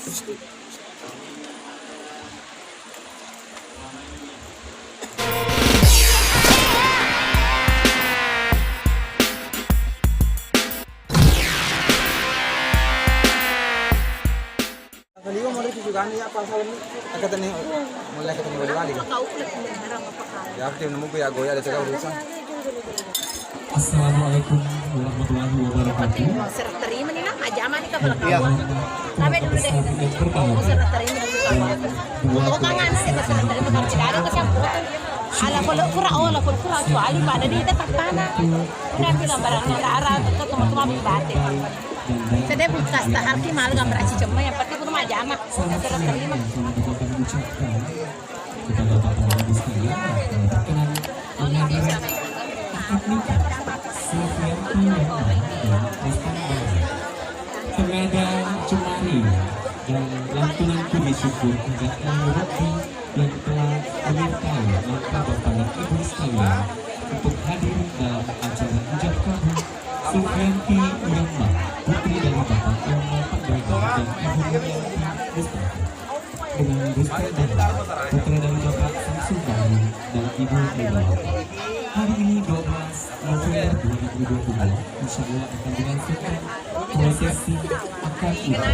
Kaliwa mo rin juga niya pa sa agatan mulai ketemu wali-wali. Ya aktif nemu ya goya ada cakap urusan. Assalamualaikum warahmatullahi wabarakatuh. Serah terima nih nak aja aman nih kabel kawan. Sampai dulu deh. Serah terima dulu kawan. Oh kangen sih serah terima kalau tidak ada kecampur. Ala kalau kurang kecuali pada di tetap mana. Udah bilang barangnya darah atau teman-teman batik. Sedih bekas tak arti malu gambar aci cuma yang penting pun aja aman. Serah terima. Senada Cumari dan lantunan puji syukur enggak menyuruti yang telah menyertai langkah Bapak dan Ibu sekalian untuk hadir dalam acara ijab kabul Sufianti Uyama, putri dari Bapak Yoma Pandraga dan Ibu Yanti Mustafa, dengan Gusti dan putra dari Bapak Samsul Bahri dan Ibu Megawati. Hari ini 12 November 2022, insya Allah akan dilangsungkan prosesi akad nikah.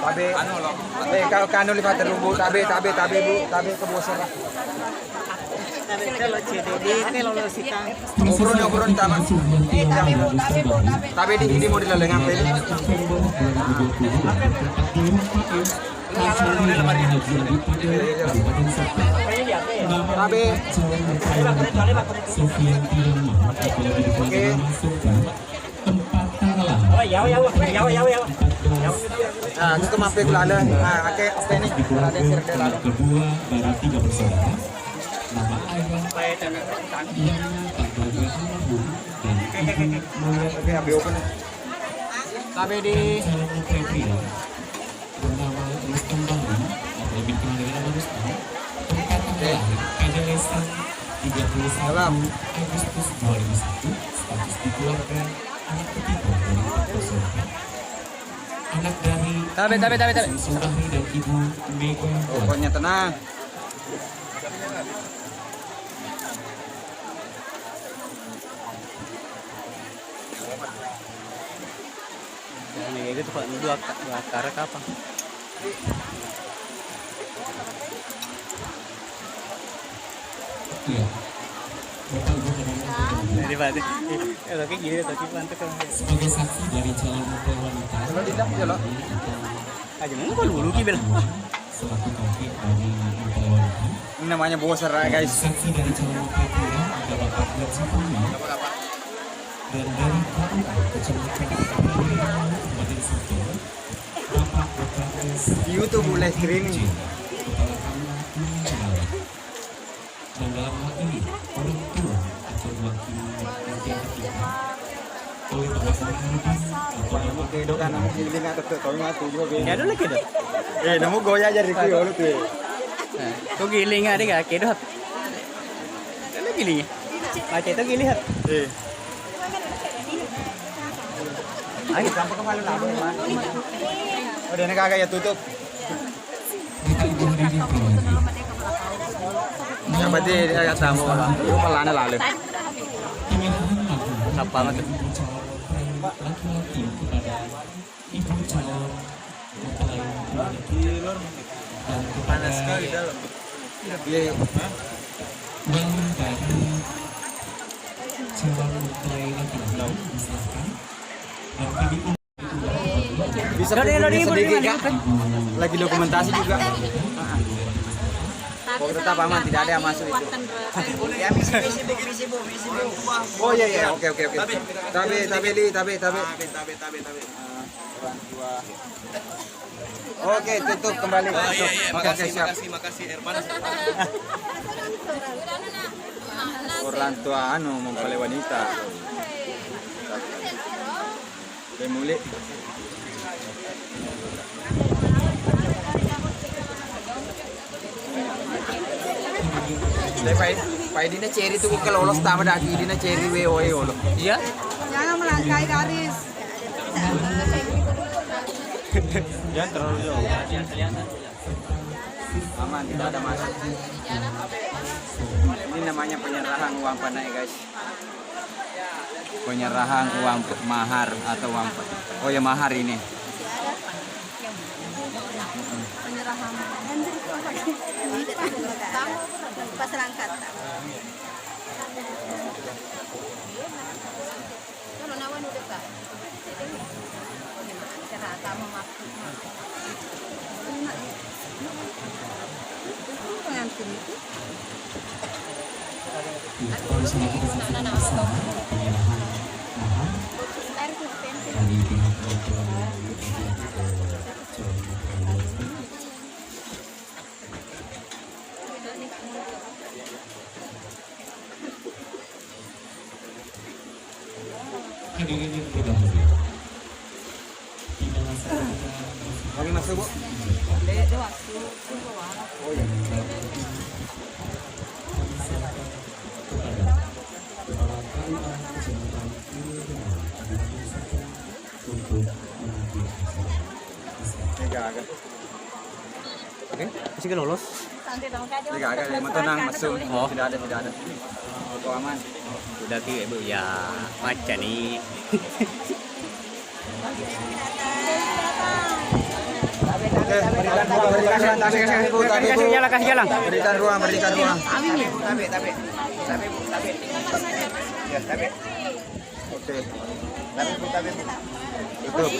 Tabe kano lipat terumbu tabe bu tabe kebosan. Ukurun taman. Tabe di model lengan pe. Tabe. Oke. Nah, itu kemampu kelala. Nah, oke, apa ini? Ada yang serda lalu. Kedua dari 3 bersaudara. Nama ayah yang Pandraga almarhum dan ibu Mulia. Oke, ambil open. Tabe di calon mempelai pria bernama Rustam Bahri atau lebih dikenal dengan nama Rustam. Tempat tanggal lahir Kajalesan 31 Agustus 2001. Status dikeluarkan anak ketiga dari bersaudara. Anak dari Samsul Bahri dan Ibu Megawati. pokoknya tenang. Ini gitu Pak, dua karet apa? Iya. Bapak Ibu dan Jadi Pak, kayak gini tapi mantep kan. sebagai saksi dari calon mempelai wanita Kalau tidak ya loh. Aja mau dulu kibel. selaku kakek dari mempelai wanita. Ini namanya boser guys. Saksi dari calon mempelai pria ada Bapak Ahmad Sifumi dan dari KUA Kecamatan Kabupaten Sukabumi Bapak Otaris Di YouTube boleh streaming. Kepala KUA Gunung Cilawa. Dan dalam hal ini orang tua atau wakil mempelai ketiga oleh Bapak Burhanuddin atau Bapak Oke, dok kan aku pilih nggak tetep tahu nggak tuh juga. Ya dulu gitu. Nemu goya aja Ricky lu tuh. Kau giling ada gak? Kedot. Kalau giling. Baca itu giling. Ayo sampai ke malu lalu. Udah ini kagak ya tutup. Bapak Ibu hadirin terhormat. Yang berarti dia tamu itu pelana lalu. Penyerahan lagu Kenapa banget? ibu calon mempelai laki-laki kepada ibu calon mempelai wanita dan kepada Iya. uang dari calon mempelai laki-laki misalkan dan video Bisa Lodi, punya Lodi, sedikit Lodi, kak. Lagi dokumentasi juga. Oh tetap aman, tidak ada yang masuk itu. Ya misi bu. Oh iya oke. Tabe. Oke, tutup kembali. Makasih siap. Makasih air panas. Orang tua mempelai wanita. Mulai. Pak Dina ceri tuh kalau lolos tamu dah, Dina ceri WOE lo. Iya. Jangan melangkai garis. Jangan terlalu jauh. Aman, tidak ada masalah. Ini namanya penyerahan uang panai guys. Penyerahan uang mahar atau uang. Oh ya mahar ini. Penyerahan. Pas rangkat. Kalau nawan udah Kak. Cara tamu masuk. Pengantin itu. Kalau misalnya kita saksikan bersama penyerahan mahar dari pihak kementerian hadirin yang berbahagia. Tidak masalah Kami masuk Bu. Oh ya. Agak. Oke, Masih ke lolos? agak yang tenang masuk. Oh. Tidak ada. Kau aman. Udah ki ibu ya macam nih. Kasih jalan. Berikan ruang. Oke. Tutup.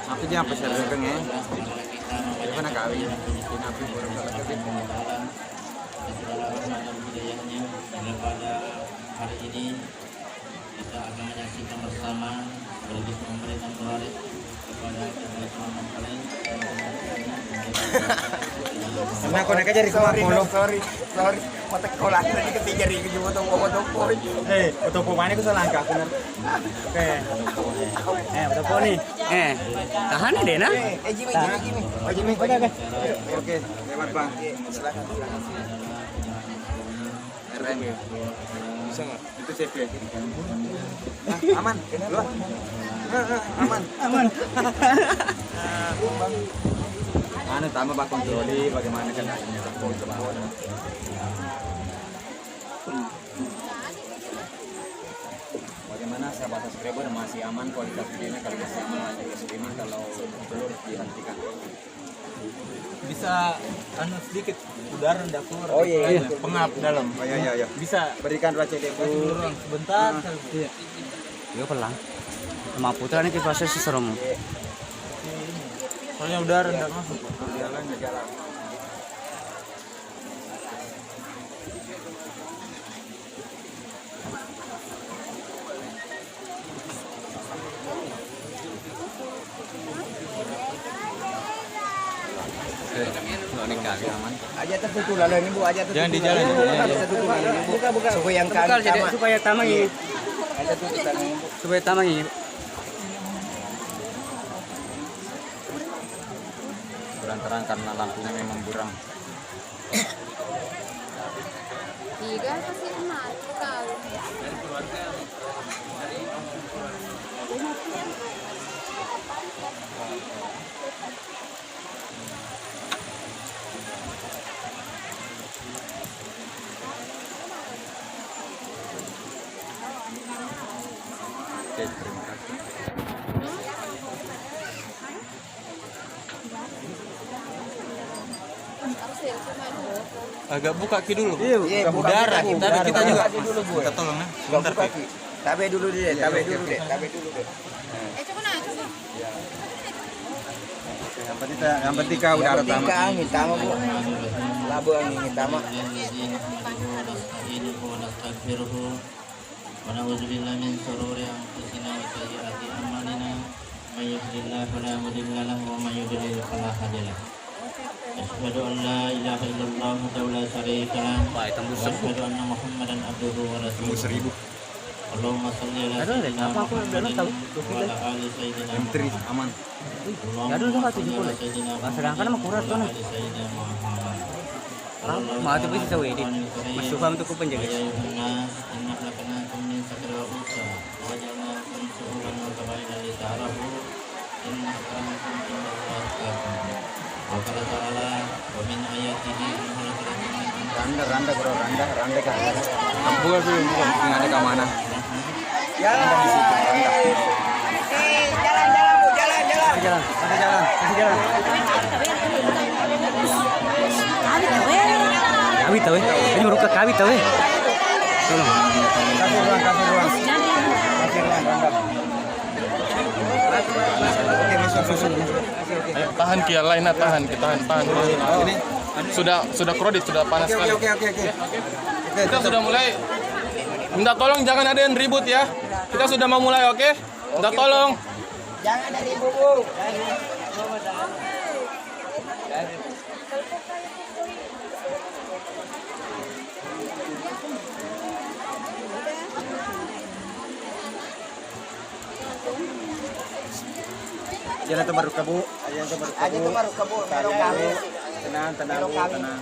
Apa dia apa sih regangnya? Itu kan kawin. Nabi baru salah kawin. Pada hari ini kita akan menyaksikan bersama sekaligus memberikan doaris kepada teman-teman kalian. Karena kau nak jadi semua polo. Sorry. Mata kolah tadi ketiga ring juga toko. Toko mana kau salah angka benar. Oke. Betul nih. Tahan deh nah. Jimmy. Oke. Lewat Bang. Silakan. RM. Bisa nggak? Itu CP. Aman. Luar. Aman. Anu tambah bak kontroli bagaimana kan bagaimana sahabat subscriber masih aman kualitas videonya kalau masih aman lanjut ke streaming kalau belum dihentikan bisa sedikit udara ndak keluar. Oh iya. Pengap dalam. Oh iya. Bisa Berikan ruang CD dulu. sebentar. Iya. Yo pelang. Sama putra nih proses serem. Soalnya udara ndak masuk. Jalan. Aja tertutup lalu ini Bu, aja tertutup. Jangan di jalan. Tertutup lalu ini buka. Supaya yang Bekal jadi supaya tamang ini. Ada tutup lalu ini Bu. Supaya tamang ini. Kurang terang karena lampunya memang buram. Tiga kasih emas kau. Oke, terima kasih. Agak buka ki dulu. Iya, buka Udara. ki. Tapi kita juga dulu Bu. kita tolong ya. Buka Sebentar buka Ki. ki. Tabe dulu deh. Coba. Yang penting kau udah ada tamu. Angin tama Bu. Labu angin tama. ونعوذ بالله من شرور أنفسنا وسيئات أعمالنا من يهد الله فلا مضل له ومن يضلل فلا هادي له أشهد أن لا إله إلا الله وحده لا شريك له وأشهد أن محمدا عبده ورسوله Allahumma shalli ala Aduh, sayyidina apa aku udah tahu? Muhammad wa ala ali sayyidina M3 aman. Ya dulu nggak 70. Sedangkan mah kurang tuh. Mau tuh bisa wedin. Masuk paham tuh ku penjaga. Randa bro, randa kan. Bukan bukan yang ada keamanan. Jalan. Jalan Bu, jalan. Kasih jalan. Kawit tahu. Ini baru ke kawit tahu. Tolong. Kasih ruang, randa. Oke, masuk. Ayo, tahan Kia lain tahan. Ini. Sudah kredit, sudah panas sekali. Oke. Kita sudah mulai. Minta tolong jangan ada yang ribut ya. Kita sudah mau mulai, oke? Minta tolong. Jangan ada ibu Bu. Jalan tuh baru ke Bu. Aja tuh baru ke Bu, merong kami. Tenang, Bu, tenang.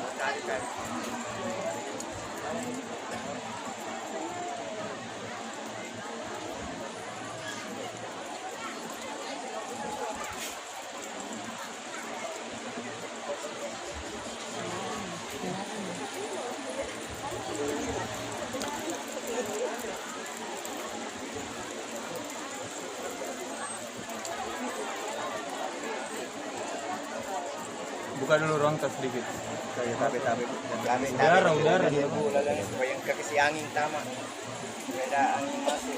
Buka dulu ruang tas sedikit. Kayak tabe. Udara. Iya Bu, lalangin supaya yang kekisi angin tama. Beda angin masuk.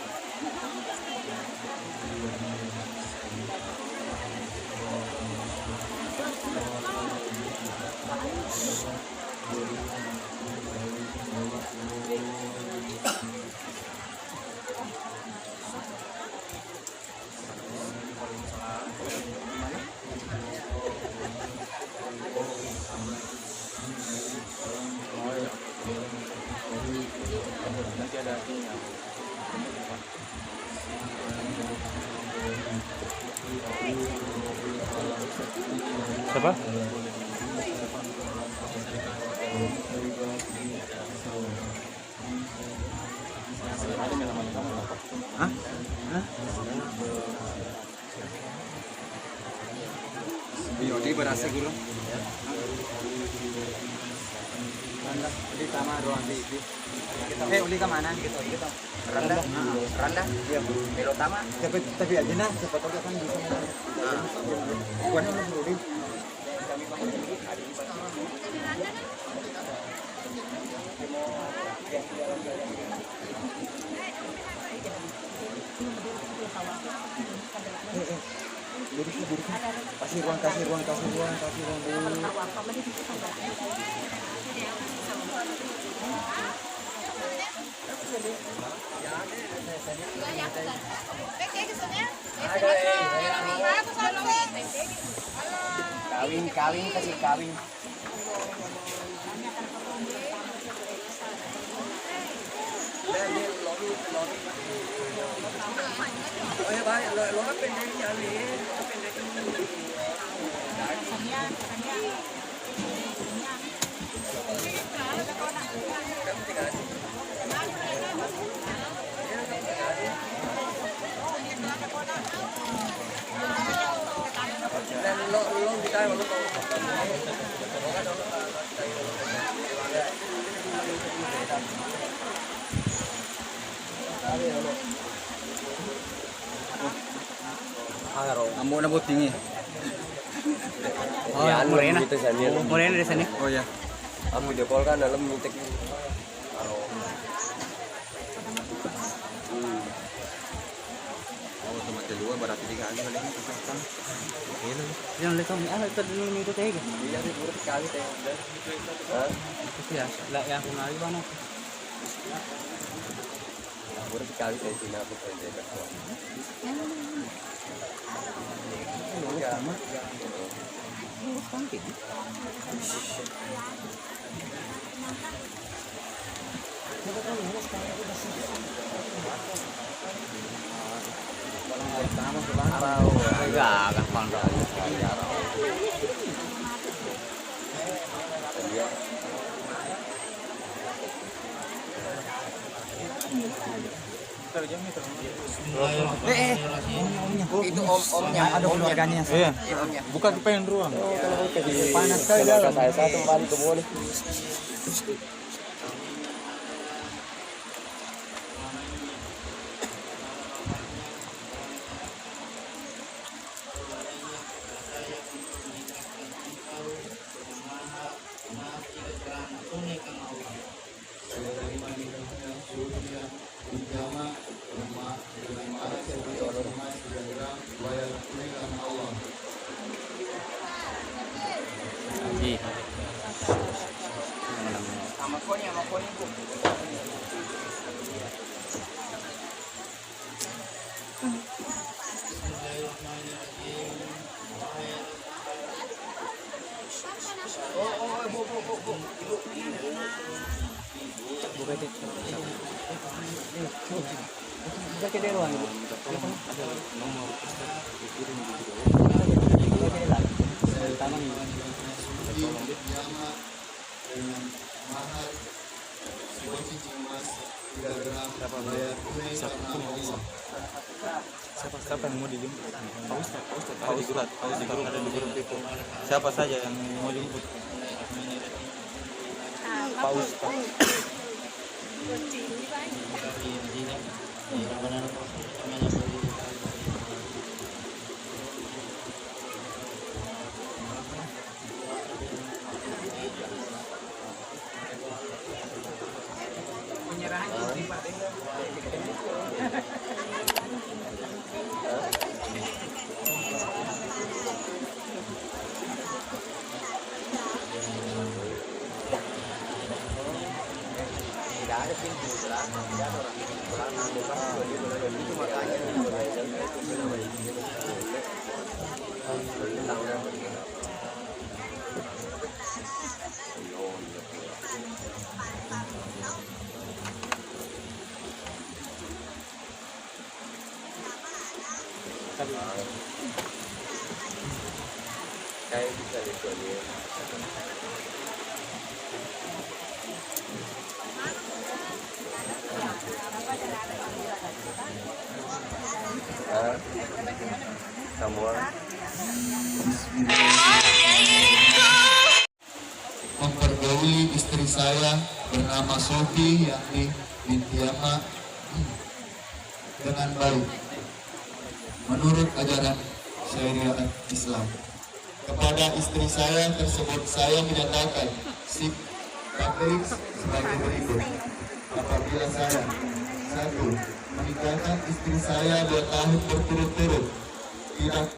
Siapa? Hah? Yodi berasa dulu. Uli sama ruang di. Uli ke mana gitu. Randa. Iya Bu. Melo tama. Tapi aja nah, sebetulnya kan bisa. Bukan Uli. Kasih ruang dulu. Kawin kasih kawin. Ambo na buting eh. Oh, Morena. Morena di sini. Oh ya. Aku video call kan dalam mitik. Oh, teman kedua berarti 3 kali paling kesempatan. Jangan lihat kami. Itu dulu itu teh. Iya, di buruk kali teh. Itu ya. Lah yang aku nari mana? Buruk kali teh sini aku teh. Enggak, gampang dong. Itu omnya. Ada keluarganya. Iya. Bukan pengen ruang. Panas sekali dalam. Saya satu kembali ke boleh. Sama koni bu. Siapa yang mau dijemput? Ada di grup itu. Siapa saja yang mau jemput? Paus. Kayak bisa dijualin. Semua mempergauli istri saya bernama Sofi yakni binti Yama dengan baik menurut ajaran syariat Islam. Kepada istri saya tersebut saya menyatakan sikap sebagai berikut. Apabila saya 1. Menikahkan istri saya 2 tahun berturut-turut tidak